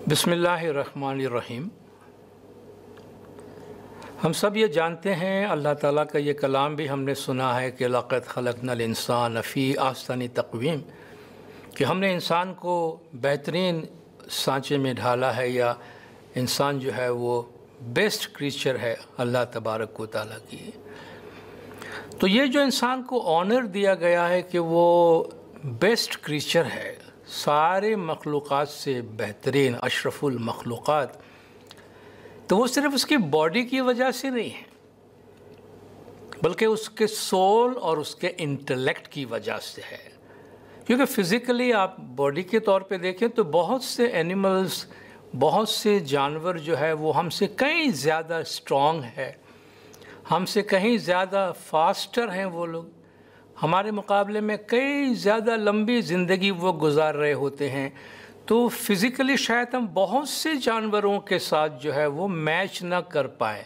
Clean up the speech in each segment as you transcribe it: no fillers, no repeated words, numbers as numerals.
बिस्मिल्लाहिर्रहमानिर्रहीम। हम सब ये जानते हैं, अल्लाह ताला का ये कलाम भी हमने सुना है कि लक़द खलक़नल इंसान फ़ी अहसनि तक़वीम, कि हमने इंसान को बेहतरीन सांचे में ढाला है, या इंसान जो है वो बेस्ट क्रीचर है अल्लाह तबारक व तआला की। तो ये जो इंसान को ऑनर दिया गया है कि वो बेस्ट क्रीचर है, सारे मखलूक़ात से बेहतरीन अशरफुल मखलूक़ात, तो वो सिर्फ़ उसकी बॉडी की वजह से नहीं है, बल्कि उसके सोल और उसके इंटेलेक्ट की वजह से है। क्योंकि फ़िज़िकली आप बॉडी के तौर पे देखें तो बहुत से एनिमल्स, बहुत से जानवर जो है वो हमसे कहीं ज़्यादा स्ट्रॉन्ग है, हमसे कहीं ज़्यादा फास्टर हैं। वो लोग हमारे मुकाबले में कई ज़्यादा लंबी ज़िंदगी वो गुजार रहे होते हैं। तो फ़िज़िकली शायद हम बहुत से जानवरों के साथ जो है वो मैच ना कर पाए।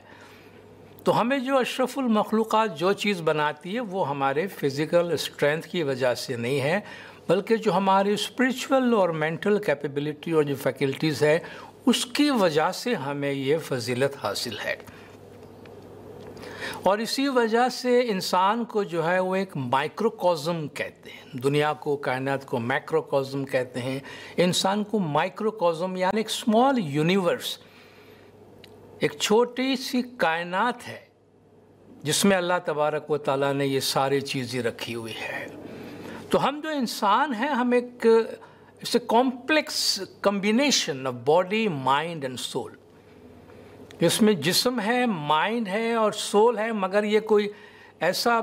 तो हमें जो अशरफुल मखलूक़ात जो चीज़ बनाती है वो हमारे फ़िज़िकल स्ट्रेंथ की वजह से नहीं है, बल्कि जो हमारी स्पिरिचुअल और मेंटल कैपेबिलिटी और जो फैकल्टीज़ है उसकी वजह से हमें ये फ़जीलत हासिल है। और इसी वजह से इंसान को जो है वो एक माइक्रोकॉज़म कहते हैं। दुनिया को, कायनात को मैक्रोकॉज़म कहते हैं, इंसान को माइक्रोकॉज़म यानी एक स्मॉल यूनिवर्स, एक छोटी सी कायनात है जिसमें अल्लाह तबारक व तआला ने ये सारी चीज़ें रखी हुई है। तो हम जो इंसान हैं, हम एक it's a complex combination of body, mind and soul. इसमें जिस्म है, माइंड है और सोल है, मगर ये कोई ऐसा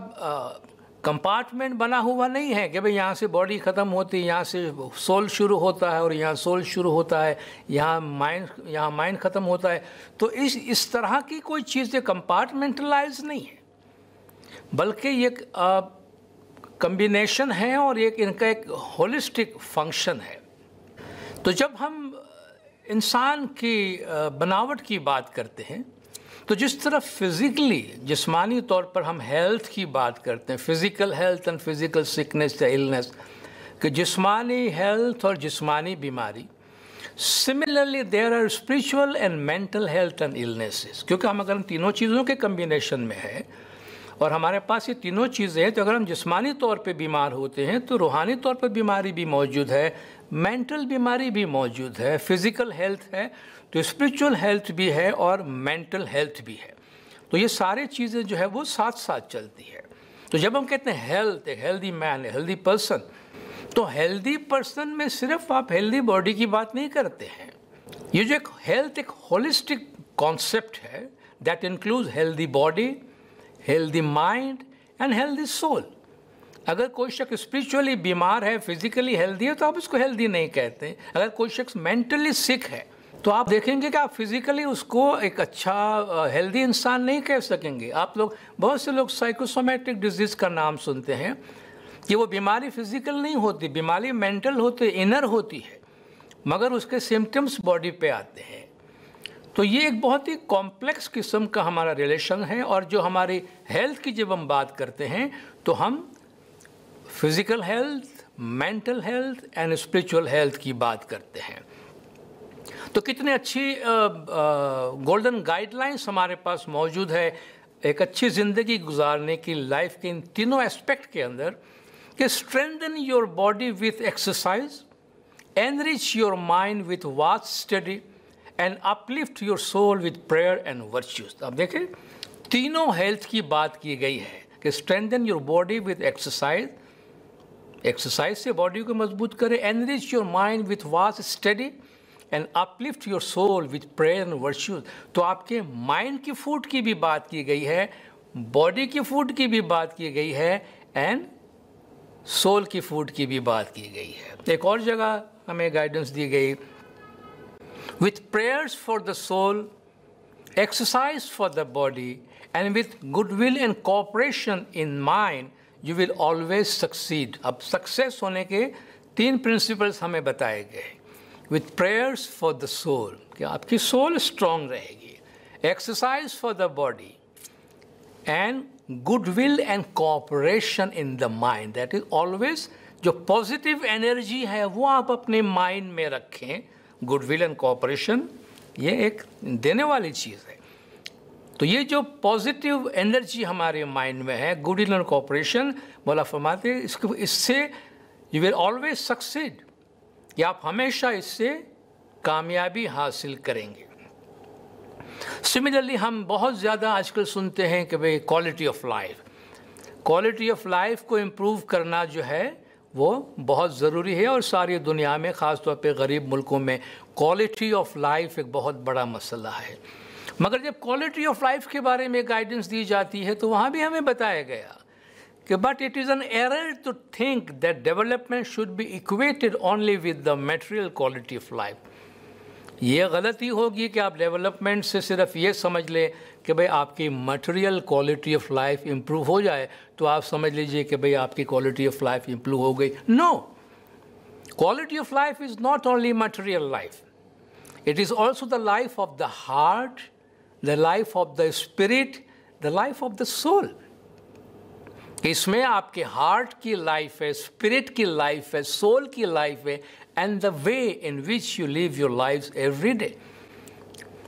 कंपार्टमेंट बना हुआ नहीं है कि भाई यहाँ से बॉडी ख़त्म होती है, यहाँ से सोल शुरू होता है, और यहाँ सोल शुरू होता है, यहाँ माइंड ख़त्म होता है। तो इस तरह की कोई चीज़ें कंपार्टमेंटलाइज नहीं है, बल्कि ये कम्बिनेशन है और इनका एक होलिस्टिक फंक्शन है। तो जब हम इंसान की बनावट की बात करते हैं, तो जिस तरह फिज़िकली, जिस्मानी तौर पर हम हेल्थ की बात करते हैं, physical health and physical sickness या इलनेस, कि जिस्मानी हेल्थ और जिस्मानी बीमारी, similarly there are spiritual and mental health and illnesses. क्योंकि हम अगर तीनों चीज़ों के कम्बिनेशन में है और हमारे पास ये तीनों चीज़ें हैं, तो अगर हम जिस्मानी तौर पे बीमार होते हैं तो रूहानी तौर पर बीमारी भी मौजूद है, मेंटल बीमारी भी मौजूद है, फ़िज़िकल हेल्थ है तो स्पिरिचुअल हेल्थ भी है और मेंटल हेल्थ भी है। तो ये सारी चीज़ें जो है वो साथ साथ चलती है। तो जब हम कहते हैं हेल्थ, एक हेल्दी मैन, हेल्दी पर्सन, तो हेल्दी पर्सन में सिर्फ आप हेल्दी बॉडी की बात नहीं करते हैं। ये जो एक हेल्थ एक होलिस्टिक कॉन्सेप्ट है that includes healthy body, healthy mind and healthy soul. अगर कोई शख्स स्पिरिचुअली बीमार है, फिजिकली हेल्दी है, तो आप उसको हेल्दी नहीं कहते। अगर कोई शख्स मेंटली सिक है तो आप देखेंगे कि आप फिजिकली उसको एक अच्छा हेल्दी इंसान नहीं कह सकेंगे। आप लोग, बहुत से लोग साइकोसोमेटिक डिजीज़ का नाम सुनते हैं कि वो बीमारी फिजिकल नहीं होती, बीमारी मेंटल होती, इनर होती है, मगर उसके सिम्टम्स बॉडी पे आते हैं। तो ये एक बहुत ही कॉम्प्लेक्स किस्म का हमारा रिलेशन है। और जो हमारी हेल्थ की जब हम बात करते हैं तो हम physical health, mental health and spiritual health की बात करते हैं। तो कितने अच्छी गोल्डन गाइडलाइंस हमारे पास मौजूद है एक अच्छी ज़िंदगी गुजारने की, लाइफ के इन तीनों एस्पेक्ट के अंदर, कि strengthen your body with exercise, enrich your mind with vast study and uplift your soul with prayer and virtues. अब देखें, तीनों हेल्थ की बात की गई है कि strengthen your body with exercise, exercise से बॉडी को मजबूत करें, enrich your mind with vast study and uplift your soul with prayer and virtues. तो आपके माइंड की फूड की भी बात की गई है, बॉडी की फूड की भी बात की गई है एंड सोल की फूड की भी बात की गई है। एक और जगह हमें गाइडेंस दी गई, with prayers for the soul, exercise for the body, and with goodwill and cooperation in mind, you will always succeed. अब सक्सेस होने के 3 प्रिंसिपल्स हमें बताए गए। With prayers for the soul, कि आपकी सोल स्ट्रांग रहेगी, exercise for the body, and goodwill and cooperation in the mind. That is always, जो पॉजिटिव एनर्जी है वो आप अपने माइंड में रखें। गुडविल एंड कोऑपरेशन ये एक देने वाली चीज़ है। तो ये जो पॉजिटिव एनर्जी हमारे माइंड में है, गुडविल एंड कोऑपरेशन, मौला फरमाते हैं इससे यू विल ऑलवेज सक्सीड, कि आप हमेशा इससे कामयाबी हासिल करेंगे। सिमिलरली हम बहुत ज़्यादा आजकल सुनते हैं कि भाई quality of life, quality of life को इम्प्रूव करना जो है वो बहुत ज़रूरी है, और सारी दुनिया में ख़ास तौर पे गरीब मुल्कों में क्वालिटी ऑफ लाइफ एक बहुत बड़ा मसला है। मगर जब क्वालिटी ऑफ लाइफ के बारे में गाइडेंस दी जाती है तो वहाँ भी हमें बताया गया कि but it is an error to think that development should be equated only with the material quality of life. ये गलती होगी कि आप डेवलपमेंट से सिर्फ ये समझ लें कि भाई आपकी material quality of life improve हो जाए तो आप समझ लीजिए कि भाई आपकी क्वालिटी ऑफ लाइफ इम्प्रूव हो गई। No, quality of life is not only material life, it is also the life of the heart, the life of the spirit, the life of the soul. इसमें आपके heart की life है, spirit की life है, soul की life है, and the way in which you live your life every day.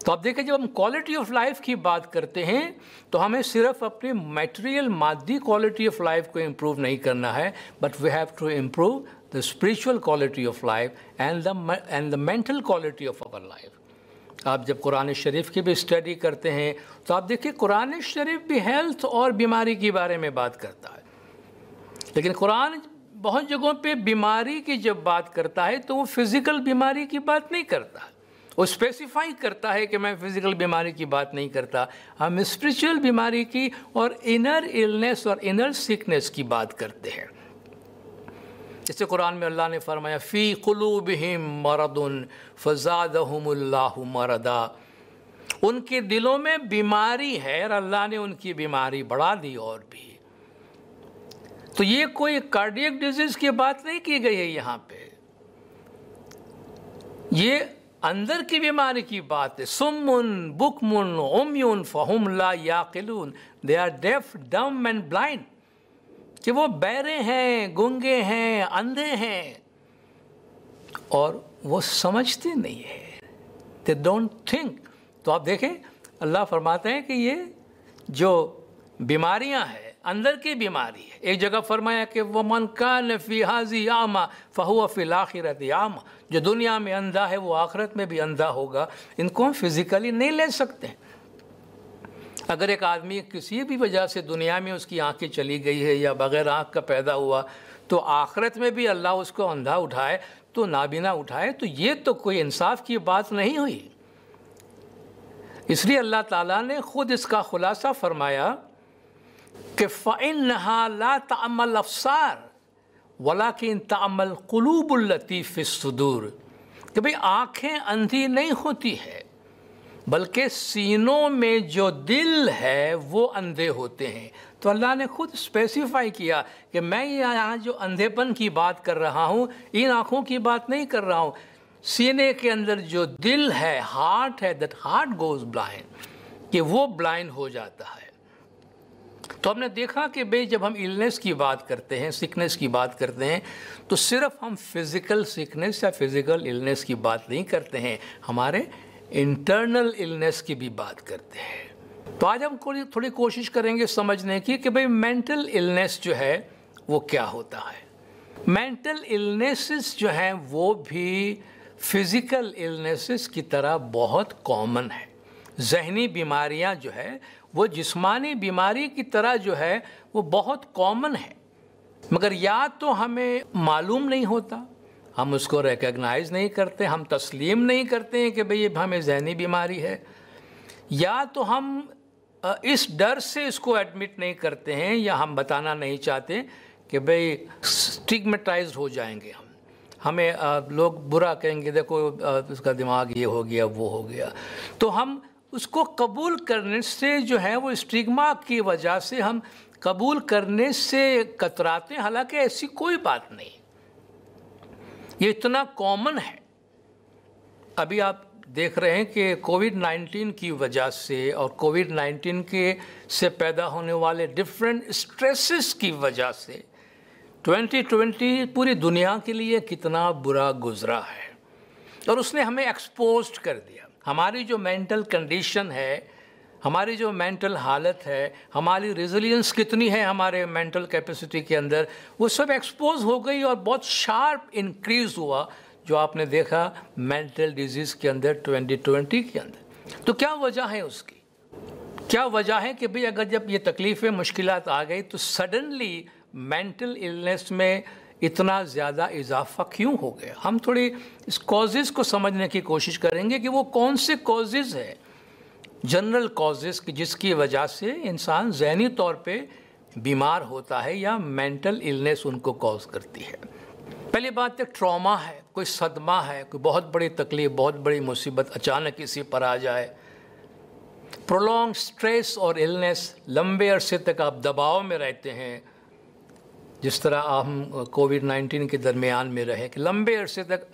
तो आप देखें, जब हम क्वालिटी ऑफ लाइफ की बात करते हैं तो हमें सिर्फ अपनी मटेरियल मादी क्वालिटी ऑफ लाइफ को इम्प्रूव नहीं करना है, but we have to improve the spiritual quality of life and the mental quality of our life. आप जब कुरान शरीफ की भी स्टडी करते हैं तो आप देखिए कुरान शरीफ भी हेल्थ और बीमारी के बारे में बात करता है, लेकिन कुरान बहुत जगहों पे बीमारी की जब बात करता है तो वो फिज़िकल बीमारी की बात नहीं करता, वो स्पेसिफाई करता है कि मैं फिज़िकल बीमारी की बात नहीं करता, हम स्पिरिचुअल बीमारी की और इनर इलनेस और इनर सिकनेस की बात करते हैं। जैसे कुरान में अल्लाह ने फरमाया फ़ी क़ुलूबिहिम मरदुन फ़ज़ादहुमुल्लाहु मरदा, उनके दिलों में बीमारी है और अल्लाह ने उनकी बीमारी बढ़ा दी और भी। तो ये कोई कार्डियक डिजीज की बात नहीं की गई है यहाँ पे, ये अंदर की बीमारी की बात है। सुम्मुन बुकमुन उम्युन फहुम ला याकिलून, दे आर डेफ डम एंड ब्लाइंड, कि वो बहरे हैं, गूंगे हैं, अंधे हैं और वो समझते नहीं है, दे डोंट थिंक। तो आप देखें अल्लाह फरमाते हैं कि ये जो बीमारियां हैं अंदर की बीमारी है। एक जगह फरमाया कि वमन कान फी हाज़ी आमा फ़हुव फ़िल आखिरति आमा, जो दुनिया में अंधा है वो आखिरत में भी अंधा होगा। इनको हम फिज़िकली नहीं ले सकते। अगर एक आदमी किसी भी वजह से दुनिया में उसकी आंखें चली गई है या बग़ैर आँख का पैदा हुआ तो आखिरत में भी अल्लाह उसको अंधा उठाए तो नाबीना उठाए, तो ये तो कोई इंसाफ की बात नहीं हुई। इसलिए अल्लाह ताला ने ख़ुद इसका ख़ुलासा फरमाया कि फ़इन्नहा ला तअम्मल अब्सार वलाकिन तअम्मल क़ुलूबुल लती फ़िस्सुदूर, कि भाई आँखें अंधी नहीं होती है बल्कि सीनों में जो दिल है वो अंधे होते हैं। तो अल्लाह ने खुद स्पेसिफाई किया कि मैं यहाँ जो अंधेपन की बात कर रहा हूँ इन आँखों की बात नहीं कर रहा हूँ, सीने के अंदर जो दिल है, हार्ट है, दैट हार्ट गोज़ ब्लाइंड, कि वो ब्लाइंड हो जाता है। तो हमने देखा कि भाई जब हम इलनेस की बात करते हैं, सिकनेस की बात करते हैं, तो सिर्फ हम फिज़िकल सिकनेस या फिज़िकल इलनेस की बात नहीं करते हैं, हमारे इंटरनल इलनेस की भी बात करते हैं। तो आज हम थोड़ी कोशिश करेंगे समझने की कि भाई मेंटल इलनेस जो है वो क्या होता है। मेंटल इलनेसेस जो हैं वो भी फिज़िकल इलनेसेस की तरह बहुत कॉमन है। जहनी बीमारियां जो है वो जिस्मानी बीमारी की तरह जो है वो बहुत कॉमन है, मगर या तो हमें मालूम नहीं होता, हम उसको रिकग्नाइज़ नहीं करते, हम तस्लीम नहीं करते हैं कि भाई ये हमें जहनी बीमारी है, या तो हम इस डर से इसको एडमिट नहीं करते हैं या हम बताना नहीं चाहते कि भाई स्टिग्मेटाइज्ड हो जाएंगे हमें लोग बुरा कहेंगे, देखो उसका दिमाग ये हो गया वो हो गया। तो हम उसको कबूल करने से जो है वो स्टिग्मा की वजह से हम कबूल करने से कतराते हैं, हालांकि ऐसी कोई बात नहीं, ये इतना कॉमन है। अभी आप देख रहे हैं कि कोविड-19 की वजह से और कोविड-19 के से पैदा होने वाले डिफरेंट स्ट्रेसेस की वजह से 2020 पूरी दुनिया के लिए कितना बुरा गुजरा है, और उसने हमें एक्सपोज्ड कर दिया। हमारी जो मेंटल कंडीशन है, हमारी जो मेंटल हालत है, हमारी रेजिलियंस कितनी है हमारे मेंटल कैपेसिटी के अंदर, वो सब एक्सपोज हो गई और बहुत शार्प इंक्रीज हुआ जो आपने देखा मेंटल डिजीज़ के अंदर 2020 के अंदर। तो क्या वजह है उसकी? क्या वजह है कि भाई अगर जब ये तकलीफ़ें मुश्किलात आ गई तो सडनली मेंटल इलनेस में इतना ज़्यादा इजाफा क्यों हो गया? हम थोड़ी इस कॉजेज़ को समझने की कोशिश करेंगे कि वो कौन से कॉजेज़ है, जनरल कॉजेज़ की जिसकी वजह से इंसान ज़हनी तौर पे बीमार होता है या मेंटल इलनेस उनको कॉज करती है। पहली बात है ट्रॉमा है, कोई सदमा है, कोई बहुत बड़ी तकलीफ़, बहुत बड़ी मुसीबत अचानक किसी पर आ जाए। प्रोलॉन्ग स्ट्रेस और इलनेस, लंबे अरसे तक आप दबाव में रहते हैं, जिस तरह हम कोविड-19 के दरमियान में रहे कि लंबे अरसे तक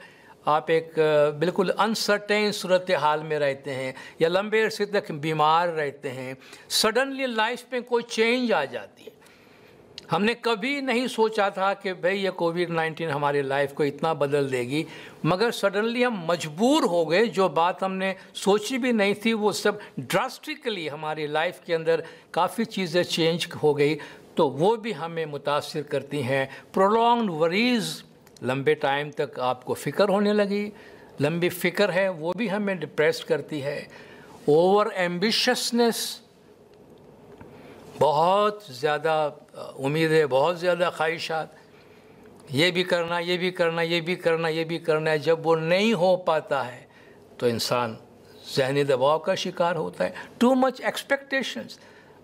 आप एक बिल्कुल अनसर्टेन सूरत हाल में रहते हैं या लंबे अरसे तक बीमार रहते हैं। सडनली लाइफ में कोई चेंज आ जाती है। हमने कभी नहीं सोचा था कि भाई ये कोविड-19 हमारी लाइफ को इतना बदल देगी, मगर सडनली हम मजबूर हो गए। जो बात हमने सोची भी नहीं थी वो सब ड्रास्टिकली हमारी लाइफ के अंदर काफ़ी चीज़ें चेंज हो गई, तो वो भी हमें मुतासिर करती हैं। प्रोलॉन्ग्ड वरीज़, लंबे टाइम तक आपको फ़िक्र होने लगी, लंबी फ़िक्र है वो भी हमें डिप्रेस करती है। ओवर एम्बिशसनेस, बहुत ज़्यादा उम्मीदें, बहुत ज़्यादा ख्वाहिशात, ये भी करना, ये भी करना, ये भी करना, ये भी करना है, जब वो नहीं हो पाता है तो इंसान ज़हनी दबाव का शिकार होता है। टू मच एक्सपेक्टेशंस,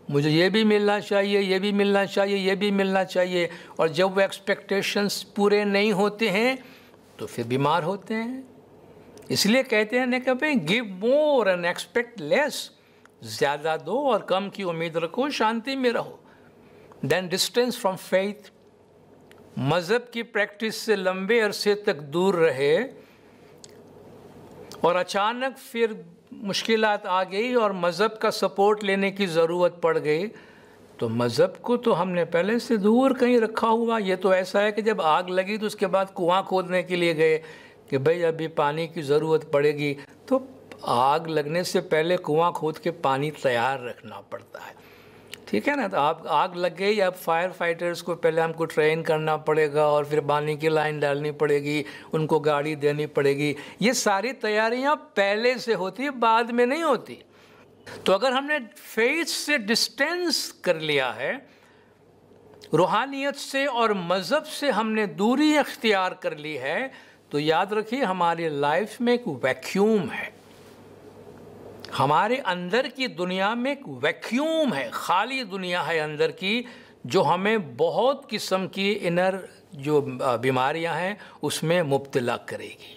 मुझे ये भी मिलना चाहिए, ये भी मिलना चाहिए, ये भी मिलना चाहिए, और जब वो एक्सपेक्टेशंस पूरे नहीं होते हैं तो फिर बीमार होते हैं। इसलिए कहते हैं ना कि भाई give more and expect less, ज़्यादा दो और कम की उम्मीद रखो, शांति में रहो। देन डिस्टेंस फ्रॉम फेथ, मज़हब की प्रैक्टिस से लंबे अरसे तक दूर रहे और अचानक फिर मुश्किलात आ गई और मज़हब का सपोर्ट लेने की ज़रूरत पड़ गई, तो मज़हब को तो हमने पहले से दूर कहीं रखा हुआ। ये तो ऐसा है कि जब आग लगी तो उसके बाद कुआं खोदने के लिए गए कि भाई अभी पानी की ज़रूरत पड़ेगी, तो आग लगने से पहले कुआं खोद के पानी तैयार रखना पड़ता है, ठीक है ना। तो आप आग लग गई, अब फायर फाइटर्स को पहले हमको ट्रेन करना पड़ेगा और फिर पानी की लाइन डालनी पड़ेगी, उनको गाड़ी देनी पड़ेगी। ये सारी तैयारियां पहले से होती है, बाद में नहीं होती। तो अगर हमने फेथ से डिस्टेंस कर लिया है, रूहानियत से और मज़हब से हमने दूरी अख्तियार कर ली है, तो याद रखिए हमारी लाइफ में एक वैक्यूम है, हमारे अंदर की दुनिया में एक वैक्यूम है, खाली दुनिया है अंदर की, जो हमें बहुत किस्म की इनर जो बीमारियां हैं उसमें मुब्तला करेगी।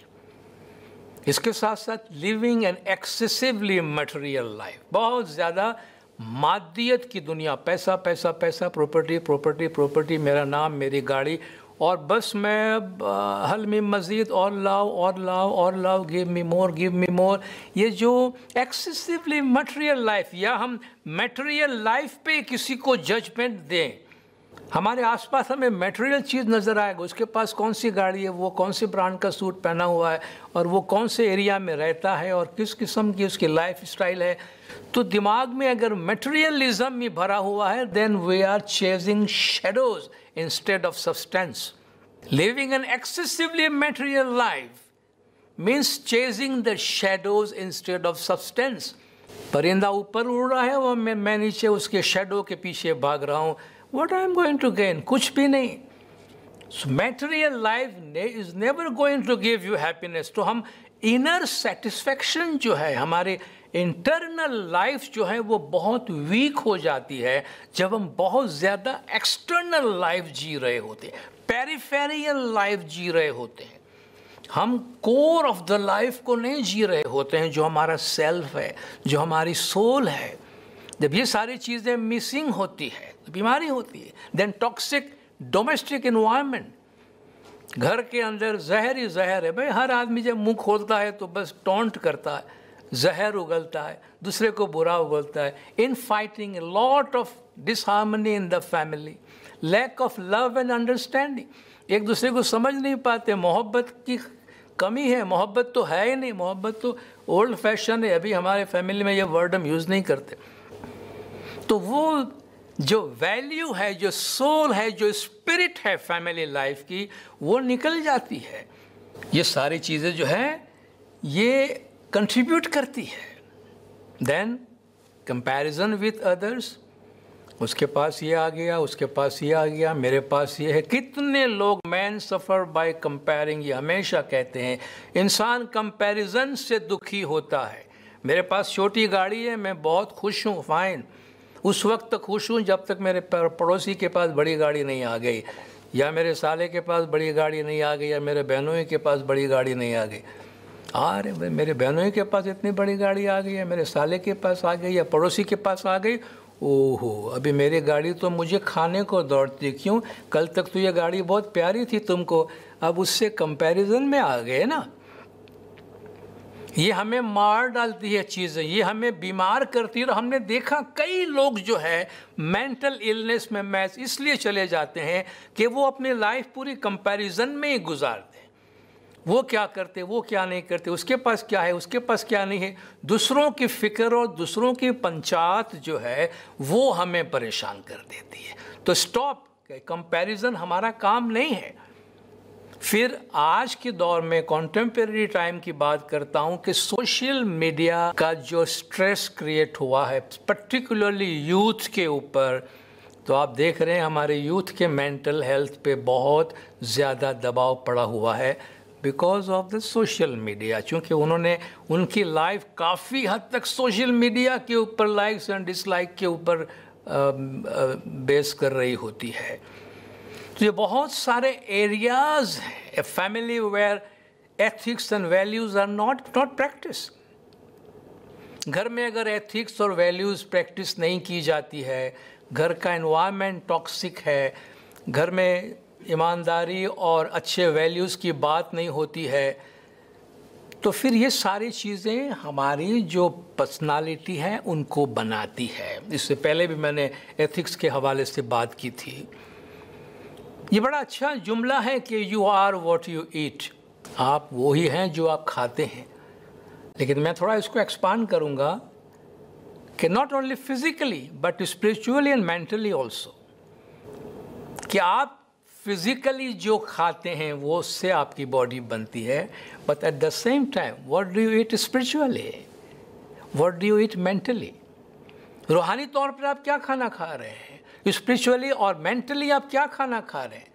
इसके साथ साथ living an excessively material life, बहुत ज़्यादा मादियत की दुनिया, पैसा पैसा पैसा, प्रॉपर्टी प्रॉपर्टी प्रॉपर्टी, मेरा नाम, मेरी गाड़ी, और बस मैं हल में मज़ीद और लाओ और लाओ और लाओ, गिव मी मोर, गिव मी मोर। ये जो एक्सेसिवली मटेरियल लाइफ, या हम मटेरियल लाइफ पे किसी को जजमेंट दें, हमारे आसपास हमें मटेरियल चीज़ नज़र आएगा, उसके पास कौन सी गाड़ी है, वो कौन सी ब्रांड का सूट पहना हुआ है, और वो कौन से एरिया में रहता है, और किस किस्म की उसकी लाइफ स्टाइल है। तो दिमाग में अगर मटेरियलिज्म में भरा हुआ है, then we are chasing shadows instead of substance. Living an excessively material life means chasing the shadows instead of substance. परिंदा ऊपर उड़ रहा है और मैं नीचे उसके शेडो के पीछे भाग रहा हूँ। What I am going to gain? कुछ भी नहीं। So material life is never going to give you happiness. तो हम inner satisfaction जो है, हमारे इंटरनल लाइफ जो है वो बहुत वीक हो जाती है जब हम बहुत ज़्यादा एक्सटर्नल लाइफ जी रहे होते हैं, पेरिफेरियल लाइफ जी रहे होते हैं। हम कोर ऑफ द लाइफ को नहीं जी रहे होते हैं, जो हमारा सेल्फ है, जो हमारी सोल है। जब ये सारी चीज़ें मिसिंग होती है तो बीमारी होती है। देन टॉक्सिक डोमेस्टिक एनवायरनमेंट, घर के अंदर जहर ही जहर है भाई। हर आदमी जब मुंह खोलता है तो बस टॉन्ट करता है, जहर उगलता है, दूसरे को बुरा उगलता है। In fighting, lot of disharmony in the family, lack of love and understanding, एक दूसरे को समझ नहीं पाते, मोहब्बत की कमी है। मोहब्बत तो है ही नहीं, मोहब्बत तो ओल्ड फैशन है, अभी हमारे फैमिली में ये वर्ड हम यूज़ नहीं करते। तो वो जो वैल्यू है, जो सोल है, जो स्पिरिट है फैमिली लाइफ की, वो निकल जाती है। ये सारी चीज़ें जो है ये कंट्रीब्यूट करती है। देन कंपैरिजन विथ अदर्स, उसके पास ये आ गया, उसके पास ये आ गया, मेरे पास ये है। कितने लोग मैन सफ़र बाय कंपेयरिंग, ये हमेशा कहते हैं इंसान कंपैरिजन से दुखी होता है। मेरे पास छोटी गाड़ी है, मैं बहुत खुश हूँ, फाइन, उस वक्त तक खुश हूँ जब तक मेरे पड़ोसी के पास बड़ी गाड़ी नहीं आ गई, या मेरे साले के पास बड़ी गाड़ी नहीं आ गई, या मेरे बहनों के पास बड़ी गाड़ी नहीं आ गई। अरे भाई, मेरे बहनों के पास इतनी बड़ी गाड़ी आ गई है, मेरे साले के पास आ गई, या पड़ोसी के पास आ गई, ओहो अभी मेरी गाड़ी तो मुझे खाने को दौड़ती, क्यों? कल तक तो ये गाड़ी बहुत प्यारी थी तुमको, अब उससे कंपैरिजन में आ गए ना। ये हमें मार डालती है चीज़ें, ये हमें बीमार करती है। और हमने देखा कई लोग जो है मेंटल इलनेस में मैच इसलिए चले जाते हैं कि वो अपनी लाइफ पूरी कंपैरिजन में ही गुजारते हैं। वो क्या करते, वो क्या नहीं करते, उसके पास क्या है, उसके पास क्या नहीं है। दूसरों की फिक्र और दूसरों की पंचायत जो है वो हमें परेशान कर देती है। तो स्टॉप, कंपैरिजन हमारा काम नहीं है। फिर आज के दौर में कॉन्टेम्परेरी टाइम की बात करता हूँ कि सोशल मीडिया का जो स्ट्रेस क्रिएट हुआ है पर्टिकुलरली यूथ के ऊपर, तो आप देख रहे हैं हमारे यूथ के मेंटल हेल्थ पे बहुत ज़्यादा दबाव पड़ा हुआ है because of the social media. चूँकि उन्होंने उनकी लाइफ काफ़ी हद तक सोशल मीडिया के ऊपर लाइक्स एंड डिसलाइक के ऊपर बेस कर रही होती है। तो ये बहुत सारे एरियाज हैं, a family where ethics and values are not practice. घर में अगर एथिक्स और वैल्यूज़ प्रैक्टिस नहीं की जाती है, घर का एनवायरनमेंट टॉक्सिक है, घर में ईमानदारी और अच्छे वैल्यूज़ की बात नहीं होती है, तो फिर ये सारी चीज़ें हमारी जो पर्सनालिटी है उनको बनाती है। इससे पहले भी मैंने एथिक्स के हवाले से बात की थी। ये बड़ा अच्छा जुमला है कि you are what you eat, आप वो ही हैं जो आप खाते हैं। लेकिन मैं थोड़ा इसको एक्सपांड करूँगा कि not only physically but spiritually and mentally also, कि आप फिजिकली जो खाते हैं वो उससे आपकी बॉडी बनती है, but at the same time what do you eat spiritually, what do you eat mentally. रूहानी तौर पर आप क्या खाना खा रहे हैं, स्पिरिचुअली और मेंटली आप क्या खाना खा रहे हैं।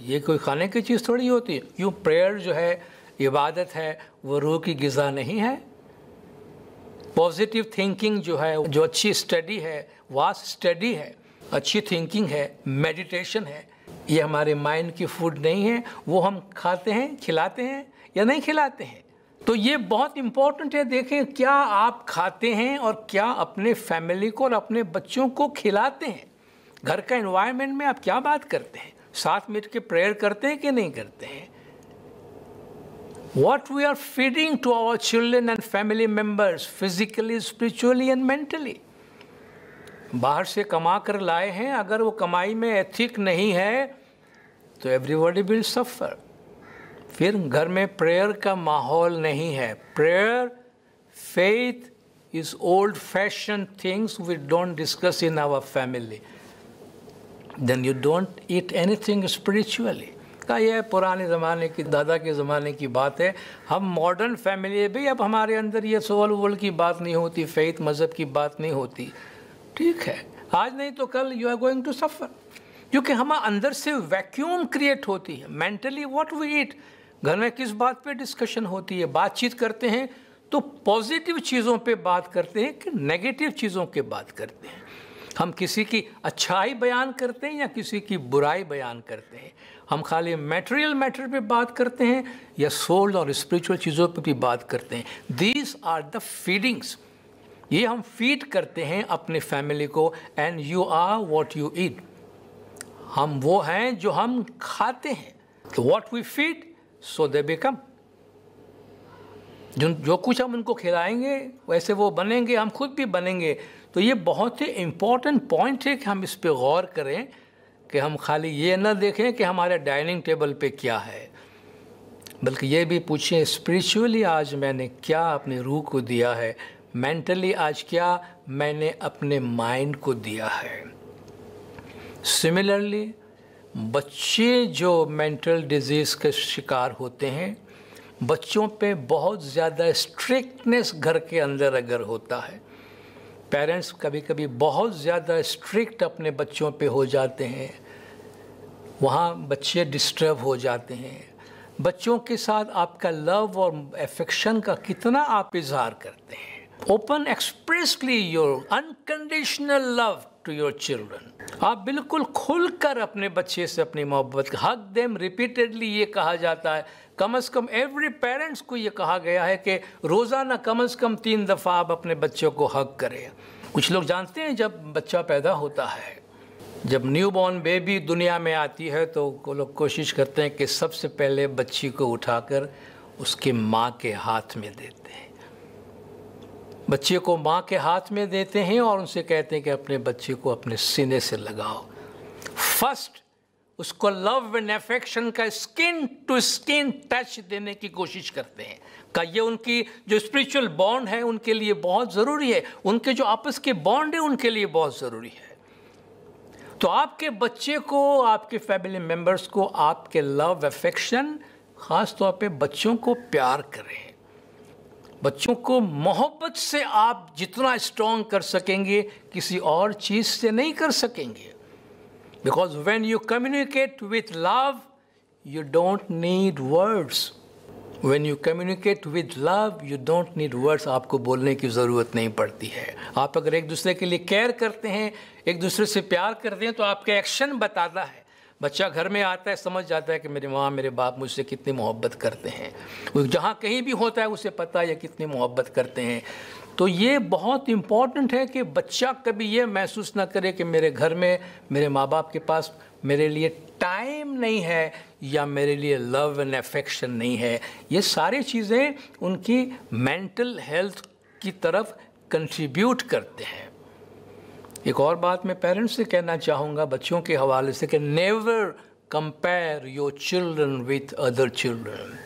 ये कोई खाने की चीज़ थोड़ी होती है। यूँ प्रेयर जो है, इबादत है, वो रूह की ग़िज़ा नहीं है। पॉजिटिव थिंकिंग जो है, जो अच्छी स्टडी है, वास्ट स्टडी है, अच्छी थिंकिंग है, मेडिटेशन है, ये हमारे माइंड की फूड नहीं है। वो हम खाते हैं, खिलाते हैं या नहीं खिलाते हैं। तो ये बहुत इम्पोर्टेंट है। देखें क्या आप खाते हैं और क्या अपने फैमिली को और अपने बच्चों को खिलाते हैं। घर का एनवायरनमेंट में आप क्या बात करते हैं, साथ मिल के प्रेयर करते हैं कि नहीं करते हैं। What we are feeding to our children and family members physically, spiritually and mentally. बाहर से कमा कर लाए हैं, अगर वो कमाई में एथिक नहीं है तो एवरीबॉडी विल सफ़र। फिर घर में प्रेयर का माहौल नहीं है। Prayer, faith is old fashion things we don't discuss in our family. Then you don't eat anything spiritually. का यह पुराने ज़माने की, दादा के ज़माने की बात है। हम मॉडर्न फैमिली भी, अब हमारे अंदर ये सोल वोल की बात नहीं होती, फेथ मज़हब की बात नहीं होती। ठीक है, आज नहीं तो कल you are going to suffer, क्योंकि हमारे अंदर से वैक्यूम क्रिएट होती है। मेंटली व्हाट वी ईट, घर में किस बात पे डिस्कशन होती है, बातचीत करते हैं तो पॉजिटिव चीज़ों पे बात करते हैं कि नेगेटिव चीज़ों के बात करते हैं। हम किसी की अच्छाई बयान करते हैं या किसी की बुराई बयान करते हैं। हम खाली मटेरियल मैटर पे बात करते हैं या सोल और स्पिरिचुअल चीज़ों पे भी बात करते हैं। दीज आर द फीडिंग्स ये हम फीड करते हैं अपने फैमिली को, and you are what you eat. हम वो हैं जो हम खाते हैं। तो what we feed so they become. जो कुछ हम उनको खिलाएंगे वैसे वो बनेंगे, हम खुद भी बनेंगे। तो ये बहुत ही इम्पॉर्टेंट पॉइंट है कि हम इस पे गौर करें कि हम खाली ये ना देखें कि हमारे डाइनिंग टेबल पे क्या है, बल्कि ये भी पूछें स्पिरिचुअली आज मैंने क्या अपनी रूह को दिया है, मेंटली आज क्या मैंने अपने माइंड को दिया है। सिमिलरली बच्चे जो मेंटल डिजीज़ के शिकार होते हैं, बच्चों पे बहुत ज़्यादा स्ट्रिक्टनेस घर के अंदर अगर होता है, पेरेंट्स कभी कभी बहुत ज़्यादा स्ट्रिक्ट अपने बच्चों पे हो जाते हैं, वहाँ बच्चे डिस्टर्ब हो जाते हैं। बच्चों के साथ आपका लव और अफेक्शन का कितना आप इजहार करते हैं। Open expressly your unconditional love to your children. आप बिल्कुल खुलकर अपने बच्चे से अपनी मोहब्बत, हग देम रिपीटेडली ये कहा जाता है। कम से कम एवरी पेरेंट्स को ये कहा गया है कि रोज़ाना कम से कम 3 दफ़ा आप अपने बच्चों को हग करें। कुछ लोग जानते हैं जब बच्चा पैदा होता है, जब न्यू बॉर्न बेबी दुनिया में आती है, तो वो लोग कोशिश करते हैं कि सबसे पहले बच्ची को उठाकर उसके माँ के हाथ में देते हैं। बच्चे को माँ के हाथ में देते हैं और उनसे कहते हैं कि अपने बच्चे को अपने सीने से लगाओ। फर्स्ट उसको लव एंड अफेक्शन का स्किन टू स्किन टच देने की कोशिश करते हैं। का ये उनकी जो स्पिरिचुअल बॉन्ड है उनके लिए बहुत ज़रूरी है, उनके जो आपस के बॉन्ड है उनके लिए बहुत ज़रूरी है। तो आपके बच्चे को, आपके फैमिली मेम्बर्स को आपके लव अफेक्शन, ख़ास तौर पे बच्चों को प्यार करें। बच्चों को मोहब्बत से आप जितना स्ट्रॉन्ग कर सकेंगे किसी और चीज़ से नहीं कर सकेंगे। Because when you communicate with love, you don't need words. When you communicate with love, you don't need words. आपको बोलने की ज़रूरत नहीं पड़ती है। आप अगर एक दूसरे के लिए केयर करते हैं, एक दूसरे से प्यार करते हैं, तो आपका एक्शन बताता है। बच्चा घर में आता है, समझ जाता है कि मेरी माँ मेरे बाप मुझसे कितनी मोहब्बत करते हैं। वो जहाँ कहीं भी होता है उसे पता है कितनी मोहब्बत करते हैं। तो ये बहुत इम्पॉर्टेंट है कि बच्चा कभी ये महसूस ना करे कि मेरे घर में मेरे माँ बाप के पास मेरे लिए टाइम नहीं है या मेरे लिए लव एंड अफेक्शन नहीं है। ये सारी चीज़ें उनकी मेंटल हेल्थ की तरफ कंट्रीब्यूट करते हैं। एक और बात मैं पेरेंट्स से कहना चाहूँगा बच्चों के हवाले से कि never compare your children with other children.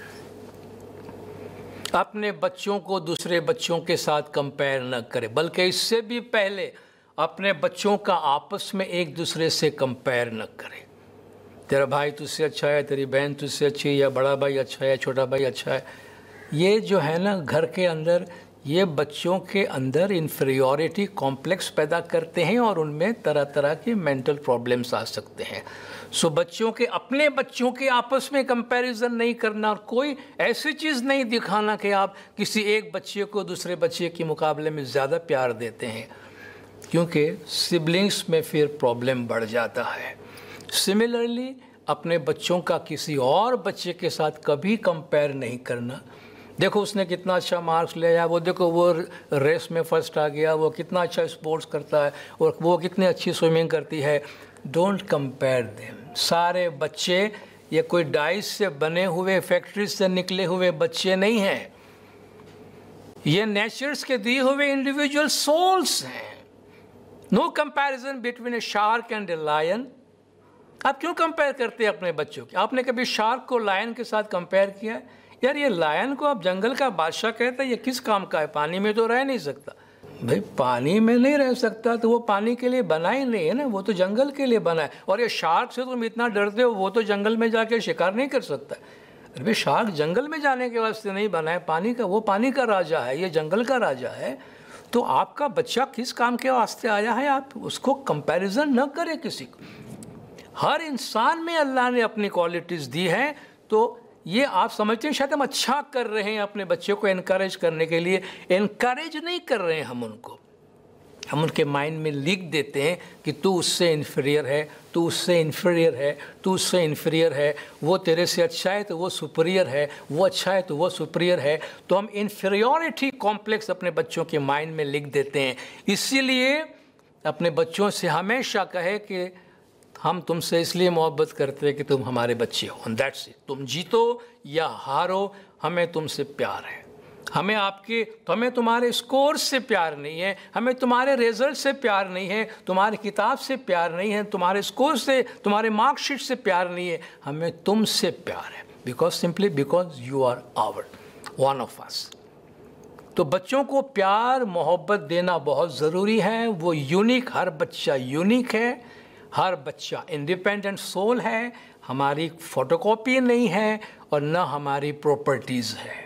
अपने बच्चों को दूसरे बच्चों के साथ कंपेयर न करें, बल्कि इससे भी पहले अपने बच्चों का आपस में एक दूसरे से कंपेयर न करें। तेरा भाई तुझसे अच्छा है, तेरी बहन तुझसे अच्छी है, या बड़ा भाई अच्छा है, छोटा भाई अच्छा है। ये जो है ना घर के अंदर, ये बच्चों के अंदर इन्फीरियॉरिटी कॉम्प्लेक्स पैदा करते हैं और उनमें तरह तरह के मेंटल प्रॉब्लम्स आ सकते हैं। सो बच्चों के, अपने बच्चों के आपस में कंपैरिजन नहीं करना और कोई ऐसी चीज़ नहीं दिखाना कि आप किसी एक बच्चे को दूसरे बच्चे के मुकाबले में ज़्यादा प्यार देते हैं, क्योंकि सिबलिंग्स में फिर प्रॉब्लम बढ़ जाता है। सिमिलरली अपने बच्चों का किसी और बच्चे के साथ कभी कंपेयर नहीं करना। देखो उसने कितना अच्छा मार्क्स ले आया, वो देखो वो रेस में फर्स्ट आ गया, वो कितना अच्छा स्पोर्ट्स करता है और वो कितनी अच्छी स्विमिंग करती है। Don't compare them. सारे बच्चे ये कोई डाइस से बने हुए, फैक्ट्री से निकले हुए बच्चे नहीं हैं। ये नेचर्स के दिए हुए इंडिविजुअल सोल्स हैं। No comparison between a shark and a lion. आप क्यों कंपेयर करते हैं अपने बच्चों की? आपने कभी शार्क को लायन के साथ कंपेयर किया है? यार ये लायन को आप जंगल का बादशाह कहते हैं, ये किस काम का है? पानी में तो रह नहीं सकता। भाई पानी में नहीं रह सकता तो वो पानी के लिए बना ही नहीं है ना, वो तो जंगल के लिए बना है। और ये शार्क से तुम इतना डरते हो, वो तो जंगल में जाके शिकार नहीं कर सकता। अरे भाई शार्क जंगल में जाने के वास्ते नहीं बना है, पानी का, वो पानी का राजा है, ये जंगल का राजा है। तो आपका बच्चा किस काम के वास्ते आया है, आप उसको कंपैरिजन न करें किसी को। हर इंसान में अल्लाह ने अपनी क्वालिटीज़ दी हैं। तो ये आप समझते हैं शायद हम अच्छा कर रहे हैं अपने बच्चों को एनकरेज करने के लिए। एनकरेज नहीं कर रहे हैं हम उनको, हम उनके माइंड में लिख देते हैं कि तू उससे इन्फीरियर है, तू उससे इन्फीरियर है, तू उससे इन्फीरियर है, वो तेरे से अच्छा है तो वो सुपीरियर है, वो अच्छा है तो वो सुपीरियर है। तो हम इन्फीरियरिटी कॉम्प्लेक्स अपने बच्चों के माइंड में लिख देते हैं। इसीलिए अपने बच्चों से हमेशा कहे कि हम तुमसे इसलिए मोहब्बत करते हैं कि तुम हमारे बच्चे हो, एंड दैट्स इट। तुम जीतो या हारो, हमें तुमसे प्यार है। हमें तुम्हारे स्कोर से प्यार नहीं है, हमें तुम्हारे रिजल्ट से प्यार नहीं है, तुम्हारी किताब से प्यार नहीं है, तुम्हारे स्कोर से, तुम्हारे मार्कशीट से प्यार नहीं है, हमें तुमसे प्यार है। Simply because you are our one of us. तो बच्चों को प्यार मोहब्बत देना बहुत ज़रूरी है। वो यूनिक, हर बच्चा यूनिक है, हर बच्चा इंडिपेंडेंट सोल है, हमारी फोटोकॉपी नहीं है और न हमारी प्रॉपर्टीज़ है।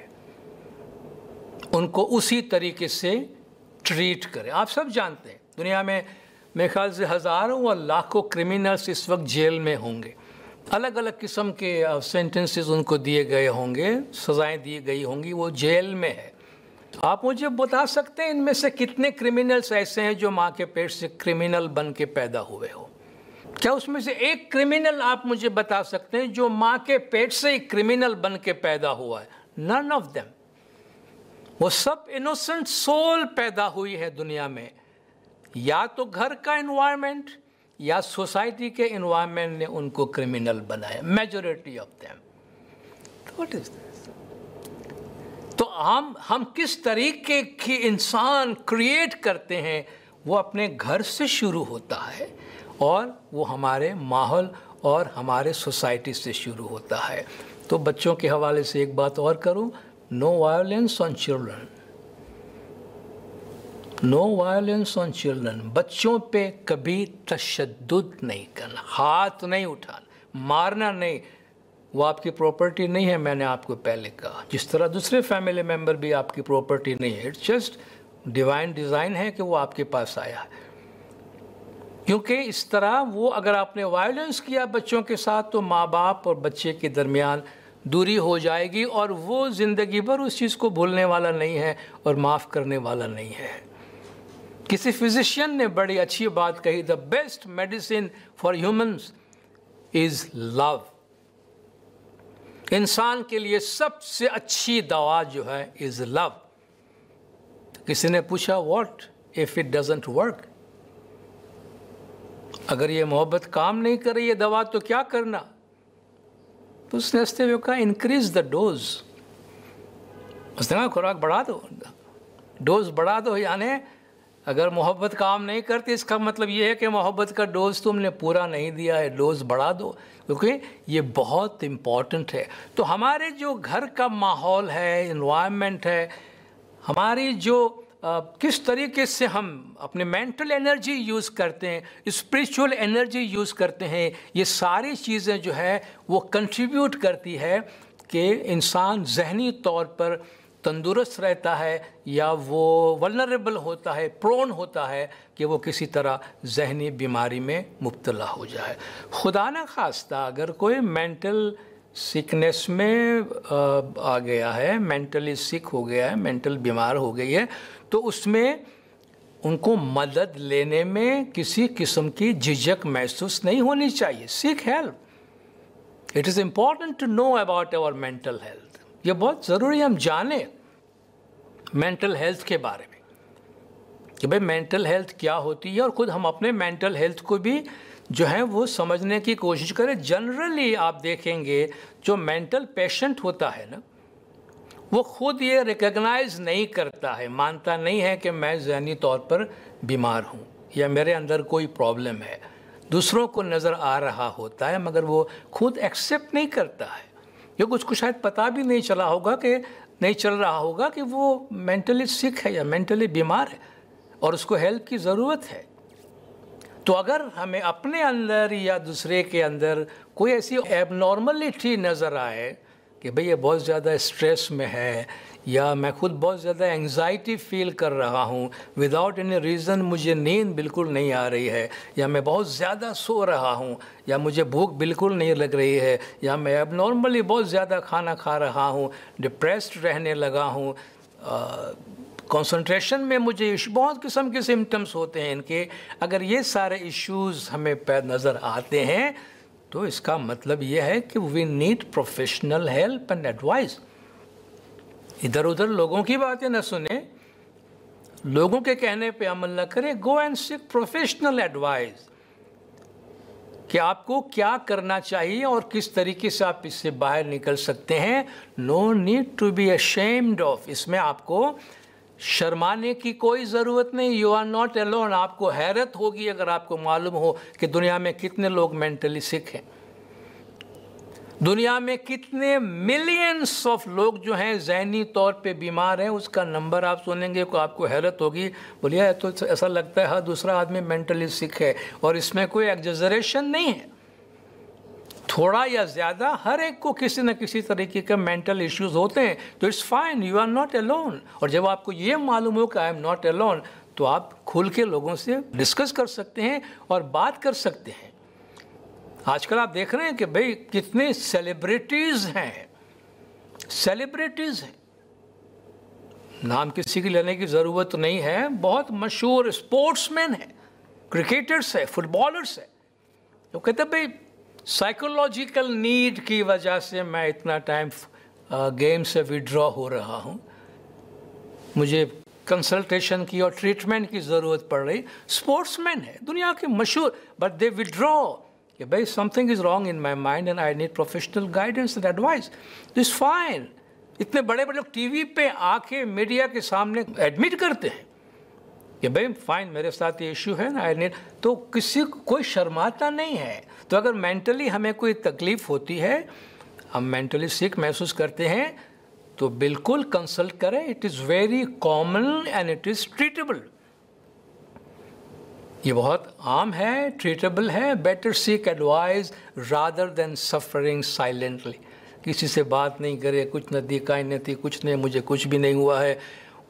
उनको उसी तरीके से ट्रीट करें। आप सब जानते हैं दुनिया में मेरे ख्याल से हज़ारों और लाखों क्रिमिनल्स इस वक्त जेल में होंगे। अलग अलग किस्म के सेंटेंसेस उनको दिए गए होंगे, सज़ाएं दी गई होंगी, वो जेल में है। आप मुझे बता सकते हैं इनमें से कितने क्रिमिनल्स ऐसे हैं जो माँ के पेट से क्रिमिनल बन के पैदा हुए हो? क्या उसमें से एक क्रिमिनल आप मुझे बता सकते हैं जो माँ के पेट से ही क्रिमिनल बन के पैदा हुआ है? None of them. वो सब इनोसेंट सोल पैदा हुई है दुनिया में। या तो घर का एनवायरनमेंट या सोसाइटी के एनवायरनमेंट ने उनको क्रिमिनल बनाया, majority of them. What is this? तो हम किस तरीके के इंसान क्रिएट करते हैं, वो अपने घर से शुरू होता है और वो हमारे माहौल और हमारे सोसाइटी से शुरू होता है। तो बच्चों के हवाले से एक बात और करूं, no violence on children, no violence on children. बच्चों पे कभी तशद्दुद नहीं करना, हाथ नहीं उठाना, मारना नहीं। वो आपकी प्रॉपर्टी नहीं है, मैंने आपको पहले कहा। जिस तरह दूसरे फैमिली मेम्बर भी आपकी प्रॉपर्टी नहीं है, इट्स जस्ट डिवाइन डिज़ाइन है कि वो आपके पास आया है। क्योंकि इस तरह वो, अगर आपने वायलेंस किया बच्चों के साथ, तो माँ बाप और बच्चे के दरमियान दूरी हो जाएगी और वो ज़िंदगी भर उस चीज़ को भूलने वाला नहीं है और माफ़ करने वाला नहीं है। किसी फिजिशियन ने बड़ी अच्छी बात कही, the best medicine for humans is love. इंसान के लिए सबसे अच्छी दवा जो है इज़ लव। किसी ने पूछा, what if it doesn't work? अगर ये मोहब्बत काम नहीं कर रही है दवा, तो क्या करना? तो उसने हंसते हुए कहा, इंक्रीज द डोज। उसने कहा खुराक बढ़ा दो, डोज बढ़ा दो। यानी अगर मोहब्बत काम नहीं करती, इसका मतलब ये है कि मोहब्बत का डोज तुमने पूरा नहीं दिया है, डोज बढ़ा दो, क्योंकि ये बहुत इम्पॉर्टेंट है। तो हमारे जो घर का माहौल है, इन्वायरमेंट है, हमारी जो किस तरीके से हम अपने मेंटल एनर्जी यूज़ करते हैं, स्पिरिचुअल एनर्जी यूज़ करते हैं, ये सारी चीज़ें जो है वो कंट्रीब्यूट करती है कि इंसान जहनी तौर पर तंदुरुस्त रहता है या वो वल्नरेबल होता है, प्रोन होता है कि वो किसी तरह जहनी बीमारी में मुब्तला हो जाए। खुदा न खास्ता अगर कोई मेंटल सिकनेस में आ गया है, मेंटली सिक हो गया है, मेंटल बीमार हो गई है, तो उसमें उनको मदद लेने में किसी किस्म की झिझक महसूस नहीं होनी चाहिए। Seek help. It is important to know about our mental health. ये बहुत ज़रूरी हम जानें मेंटल हेल्थ के बारे में कि भाई मेंटल हेल्थ क्या होती है, और ख़ुद हम अपने मेंटल हेल्थ को भी जो है वो समझने की कोशिश करें। जनरली आप देखेंगे जो मेंटल पेशेंट होता है ना, वो खुद ये रिकग्नाइज़ नहीं करता है, मानता नहीं है कि मैं ज़हनी तौर पर बीमार हूँ या मेरे अंदर कोई प्रॉब्लम है। दूसरों को नज़र आ रहा होता है मगर वो खुद एक्सेप्ट नहीं करता है, या कुछ शायद पता भी नहीं चला होगा कि नहीं चल रहा होगा कि वो मेंटली सिक है या मेंटली बीमार है और उसको हेल्प की ज़रूरत है। तो अगर हमें अपने अंदर या दूसरे के अंदर कोई ऐसी एबनॉर्मलिटी नज़र आए कि भाई ये बहुत ज़्यादा स्ट्रेस में है, या मैं खुद बहुत ज़्यादा एंग्जाइटी फ़ील कर रहा हूँ, विदाउट एनी रीज़न मुझे नींद बिल्कुल नहीं आ रही है, या मैं बहुत ज़्यादा सो रहा हूँ, या मुझे भूख बिल्कुल नहीं लग रही है, या मैं एबनॉर्मली बहुत ज़्यादा खाना खा रहा हूँ, डिप्रेस्ड रहने लगा हूँ, कंसंट्रेशन में मुझे बहुत किस्म के सिम्टम्स होते हैं इनके, अगर ये सारे इश्यूज़ हमें नज़र आते हैं तो इसका मतलब ये है कि we need professional help and advice. इधर उधर लोगों की बातें न सुने, लोगों के कहने पे अमल न करें, go and seek professional advice कि आपको क्या करना चाहिए और किस तरीके से आप इससे बाहर निकल सकते हैं। No need to be ashamed of, इसमें आपको शर्माने की कोई ज़रूरत नहीं। You are not alone. आपको हैरत होगी अगर आपको मालूम हो कि दुनिया में कितने लोग मेंटली सिक हैं, दुनिया में कितने मिलियंस ऑफ लोग जो हैं ज़हनी तौर पे बीमार हैं। उसका नंबर आप सुनेंगे तो आपको हैरत होगी। बोलिए तो ऐसा लगता है हर दूसरा आदमी मेंटली सिक है, और इसमें कोई एग्जेजरेशन नहीं है। थोड़ा या ज़्यादा हर एक को किसी न किसी तरीके के मेंटल इश्यूज होते हैं, तो it's fine, you are not alone. और जब आपको ये मालूम हो कि आई एम नॉट अलोन, तो आप खुल के लोगों से डिस्कस कर सकते हैं और बात कर सकते हैं। आजकल आप देख रहे हैं कि भाई कितने सेलिब्रिटीज़ हैं, सेलिब्रिटीज़ हैं, नाम किसी की लेने की ज़रूरत नहीं है, बहुत मशहूर स्पोर्ट्समैन हैं, क्रिकेटर्स हैं, फुटबॉलर्स हैं। तो कहते हैं भाई साइकोलॉजिकल नीड की वजह से मैं इतना टाइम गेम से विड्रॉ हो रहा हूँ, मुझे कंसल्टेशन की और ट्रीटमेंट की ज़रूरत पड़ रही। स्पोर्ट्समैन है, दुनिया के मशहूर, बट दे विड्रॉ कि भाई something is wrong in my mind and I need professional guidance and advice. This fine. इतने बड़े बड़े लोग टीवी पे आके मीडिया के सामने एडमिट करते हैं कि भाई फाइन मेरे साथ ये इशू है ना, आई नीड, तो किसी कोई शर्माता नहीं है। तो अगर मेंटली हमें कोई तकलीफ़ होती है, हम मेंटली सिक महसूस करते हैं, तो बिल्कुल कंसल्ट करें। It is very common and it is treatable. ये बहुत आम है, ट्रीटेबल है। Better seek advice rather than suffering silently. किसी से बात नहीं करे, कुछ न दिखाई नहीं थी, कुछ नहीं, मुझे कुछ भी नहीं हुआ है,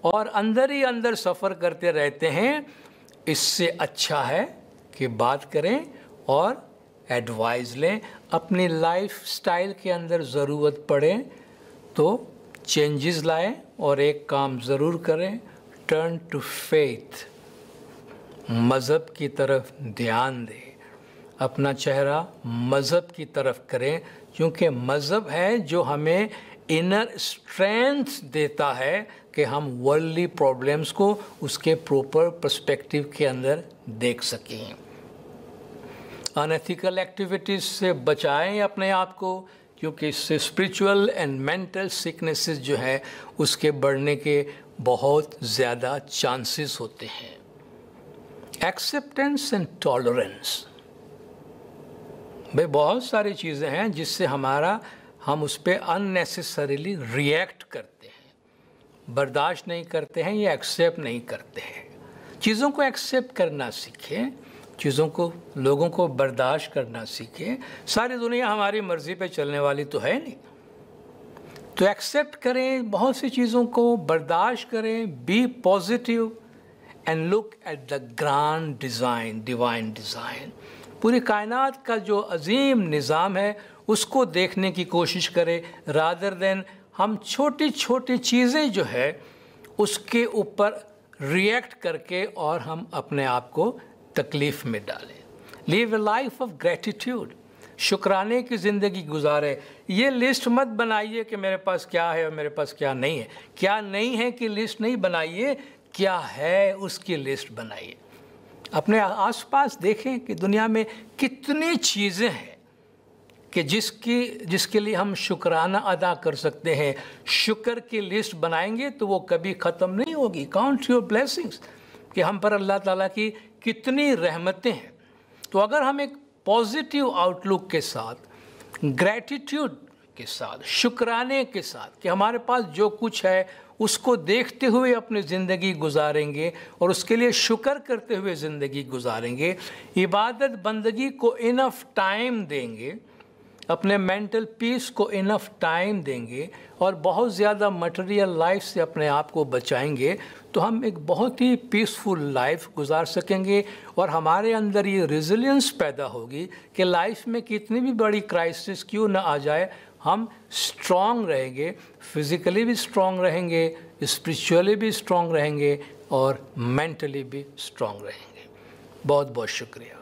और अंदर ही अंदर सफ़र करते रहते हैं। इससे अच्छा है कि बात करें और एडवाइस लें। अपनी लाइफ स्टाइल के अंदर ज़रूरत पड़े तो चेंजेस लाएं, और एक काम ज़रूर करें, टर्न टू फेथ, मज़हब की तरफ ध्यान दें, अपना चेहरा मज़हब की तरफ करें, क्योंकि मज़हब है जो हमें इनर स्ट्रेंथ देता है कि हम वर्ल्डली प्रॉब्लम्स को उसके प्रॉपर पर्सपेक्टिव के अंदर देख सकें। अनएथिकल एक्टिविटीज़ से बचाएं अपने आप को, क्योंकि इससे स्पिरिचुअल एंड मेंटल सिकनेसेस जो है उसके बढ़ने के बहुत ज़्यादा चांसेस होते हैं। एक्सेप्टेंस एंड टॉलरेंस, भाई बहुत सारी चीज़ें हैं जिससे हम उस पर अननेसेसरीली रिएक्ट करते हैं, बर्दाश्त नहीं करते हैं या एक्सेप्ट नहीं करते हैं। चीज़ों को एक्सेप्ट करना सीखें, चीज़ों को, लोगों को बर्दाश्त करना सीखें। सारी दुनिया हमारी मर्ज़ी पे चलने वाली तो है नहीं, तो एक्सेप्ट करें, बहुत सी चीज़ों को बर्दाश्त करें। Be positive and look at the grand design, divine design. पूरी कायनात का जो अजीम निज़ाम है उसको देखने की कोशिश करें, रादर देन हम छोटी छोटी चीज़ें जो है उसके ऊपर रिएक्ट करके और हम अपने आप को तकलीफ़ में डालें। Live a life of gratitude, शुक्राने की ज़िंदगी गुजारे। ये लिस्ट मत बनाइए कि मेरे पास क्या है और मेरे पास क्या नहीं है। क्या नहीं है कि लिस्ट नहीं बनाइए, क्या है उसकी लिस्ट बनाइए। अपने आसपास देखें कि दुनिया में कितनी चीज़ें हैं कि जिसके लिए हम शुक्राना अदा कर सकते हैं। शुक्र की लिस्ट बनाएंगे तो वो कभी ख़त्म नहीं होगी। काउंट योर ब्लेसिंग्स, कि हम पर अल्लाह ताला की कितनी रहमतें हैं। तो अगर हम एक पॉजिटिव आउटलुक के साथ, ग्रैटिट्यूड के साथ, शुक्राने के साथ कि हमारे पास जो कुछ है उसको देखते हुए अपनी ज़िंदगी गुजारेंगे और उसके लिए शुक्र करते हुए ज़िंदगी गुजारेंगे, इबादत बंदगी को इनफ टाइम देंगे, अपने मेंटल पीस को इनफ टाइम देंगे और बहुत ज़्यादा मटेरियल लाइफ से अपने आप को बचाएंगे, तो हम एक बहुत ही पीसफुल लाइफ गुजार सकेंगे। और हमारे अंदर ये रेजिलियंस पैदा होगी कि लाइफ में कितनी भी बड़ी क्राइसिस क्यों ना आ जाए, हम स्ट्रॉन्ग रहेंगे, फिज़िकली भी स्ट्रॉन्ग रहेंगे, स्पिरिचुअली भी स्ट्रॉन्ग रहेंगे और मेंटली भी स्ट्रॉन्ग रहेंगे। बहुत बहुत शुक्रिया।